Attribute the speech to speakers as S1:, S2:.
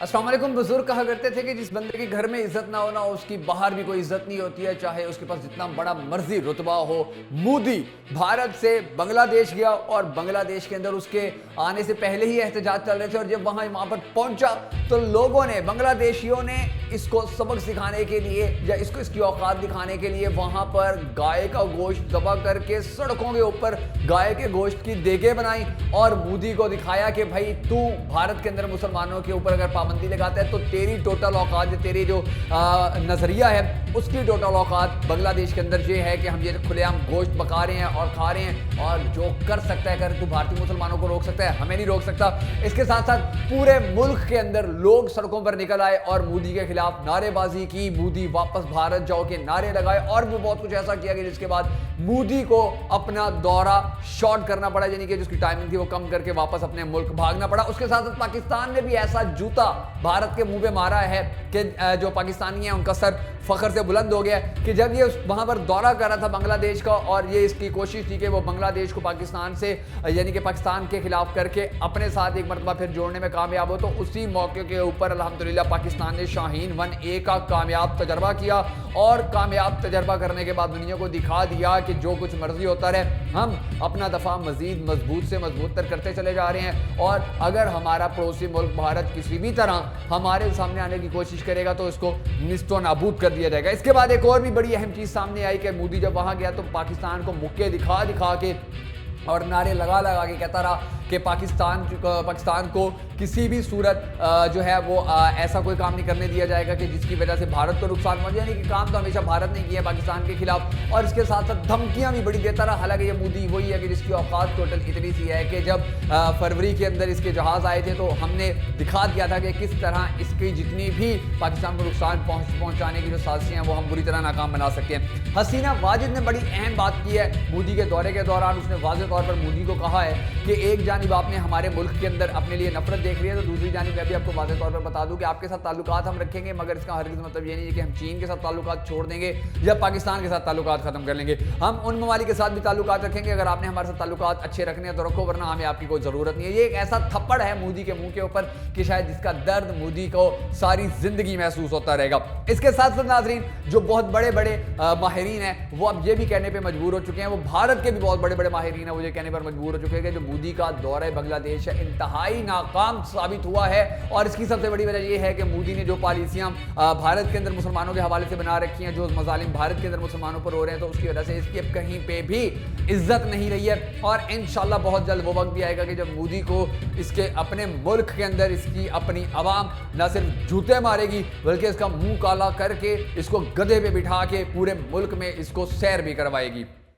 S1: अस्सलाम वालेकुम। बुजुर्ग कहा करते थे कि जिस बंदे के घर में इज्जत ना हो ना उसकी बाहर भी कोई इज्जत नहीं होती है, चाहे उसके पास जितना बड़ा मर्जी रुतबा हो। मोदी भारत से बांग्लादेश गया और बांग्लादेश के अंदर उसके आने से पहले ही एहतजाज चल रहे थे और जब वहां पर पहुंचा तो लोगों ने, बांग्लादेशियों ने इसको सबक सिखाने के लिए या इसको इसकी औकात दिखाने के लिए वहां पर गाय का गोश्त दबा करके सड़कों के ऊपर गाय के गोश्त की देगे बनाई और मोदी को दिखाया कि भाई तू भारत के अंदर मुसलमानों के ऊपर अगर पाबंदी लगाता है तो तेरी टोटल औकात, तेरी जो नजरिया है उसकी टोटल औकात बांग्लादेश के अंदर ये है कि हम ये खुलेआम गोश्त पका रहे हैं और खा रहे हैं और जो कर सकता है अगर तू भारतीय मुसलमानों को रोक सकता है, हमें नहीं रोक सकता। इसके साथ साथ पूरे मुल्क के अंदर लोग सड़कों पर निकल आए और मोदी के खिलाफ नारेबाजी की, मोदी वापस भारत जाओ के नारे लगाए और भी बहुत कुछ ऐसा किया गया जिसके बाद मोदी को अपना दौरा शॉर्ट करना पड़ा, यानी कि जिसकी टाइमिंग थी वो कम करके वापस अपने मुल्क भागना पड़ा। उसके साथ साथ पाकिस्तान ने भी ऐसा जूता भारत के मुंह पे मारा है कि जो पाकिस्तानी है उनका सर फखर से बुलंद हो गया कि जब ये वहां पर दौरा कर रहा था बांग्लादेश का और ये इसकी कोशिश थी कि वो बांग्लादेश को पाकिस्तान से, यानी कि पाकिस्तान के खिलाफ करके अपने साथ एक मरतबा फिर जोड़ने में कामयाब हो, तो उसी मौके के ऊपर अल्हम्दुलिल्लाह पाकिस्तान ने शाहीन 1A का कामयाब तजर्बा किया और कामयाब तजर्बा करने के बाद दुनिया को दिखा दिया कि जो कुछ मर्जी होता रहे, हम अपना दफा मजीद मजबूत से मजबूत तर करते चले जा रहे हैं और अगर हमारा पड़ोसी मुल्क भारत किसी भी तरह हमारे सामने आने की कोशिश करेगा तो इसको निस्तो नाबूद कर दिया जाएगा। इसके बाद एक और भी बड़ी अहम चीज सामने आई कि मोदी जब वहां गया तो पाकिस्तान को मुक्के दिखा दिखा के और नारे लगा लगा के कहता रहा कि पाकिस्तान को किसी भी सूरत जो है वो ऐसा कोई काम नहीं करने दिया जाएगा कि जिसकी वजह से भारत को नुकसान पहुंचे, यानी कि काम तो हमेशा भारत ने किया पाकिस्तान के खिलाफ और इसके साथ साथ धमकियां भी बड़ी देता रहा। हालांकि ये मोदी वही है कि जिसकी औकात टोटल इतनी सी है कि जब फरवरी के अंदर इसके जहाज आए थे तो हमने दिखा दिया था कि किस तरह इसकी जितनी भी पाकिस्तान को नुकसान पहुंचाने की जो साजिशें हैं वो हम बुरी तरह नाकाम बना सकते हैं। हसीना वाजिद ने बड़ी अहम बात की है मोदी के दौरे के दौरान। उसने वाज़ेह तौर पर मोदी को कहा है कि एक जानिब आपने हमारे मुल्क के अंदर अपने लिए नफरत देख रही है तो दूसरी जानिब मैं भी आपको वाज़ेह तौर पर बता दूं कि आपके साथ ताल्लुकात हम रखेंगे, मगर इसका हरगिज़ मतलब ये नहीं है कि हम चीन के साथ ताल्लुकात छोड़ देंगे या पाकिस्तान के साथ ताल्लुकात खत्म कर लेंगे। हम उन ममालिक के साथ भी ताल्लुकात रखेंगे, अगर आपने हमारे साथ ताल्लुकात अच्छे रखने हैं तो रखो, वरना हमें आपकी कोई ज़रूरत नहीं है। ये एक ऐसा थप्पड़ है मोदी के मुंह के ऊपर कि शायद जिसका दर्द मोदी को सारी जिंदगी महसूस होता रहेगा। इसके साथ साथ नाज़रीन, जो बहुत बड़े बड़े माहिरीन हैं वो अब ये भी कहने पर मजबूर हो चुके हैं, वो भारत के भी बहुत बड़े बड़े माहिरीन हैं वो ये कहने पर मजबूर हो चुके हैं कि जो मोदी का दौरा बांग्लादेश है इंतहाई नाकाम साबित हुआ है और इसकी सबसे बड़ी वजह यह है कि मोदी ने जो पॉलिसियां भारत के अंदर मुसलमानों के हवाले से बना रखी हैं, जो मजालिम भारत के अंदर मुसलमानों पर हो रहे हैं, तो उसकी वजह से इसकी अब कहीं पे भी इज्जत नहीं रही है और इंशाल्लाह बहुत जल्द वो वक्त भी आएगा कि जब मोदी को इसके अपने मुल्क के अंदर इसकी अपनी आवाम न सिर्फ जूते मारेगी बल्कि इसका मुंह काला करके इसको गधे पे बिठा के पूरे मुल्क में इसको सैर भी करवाएगी।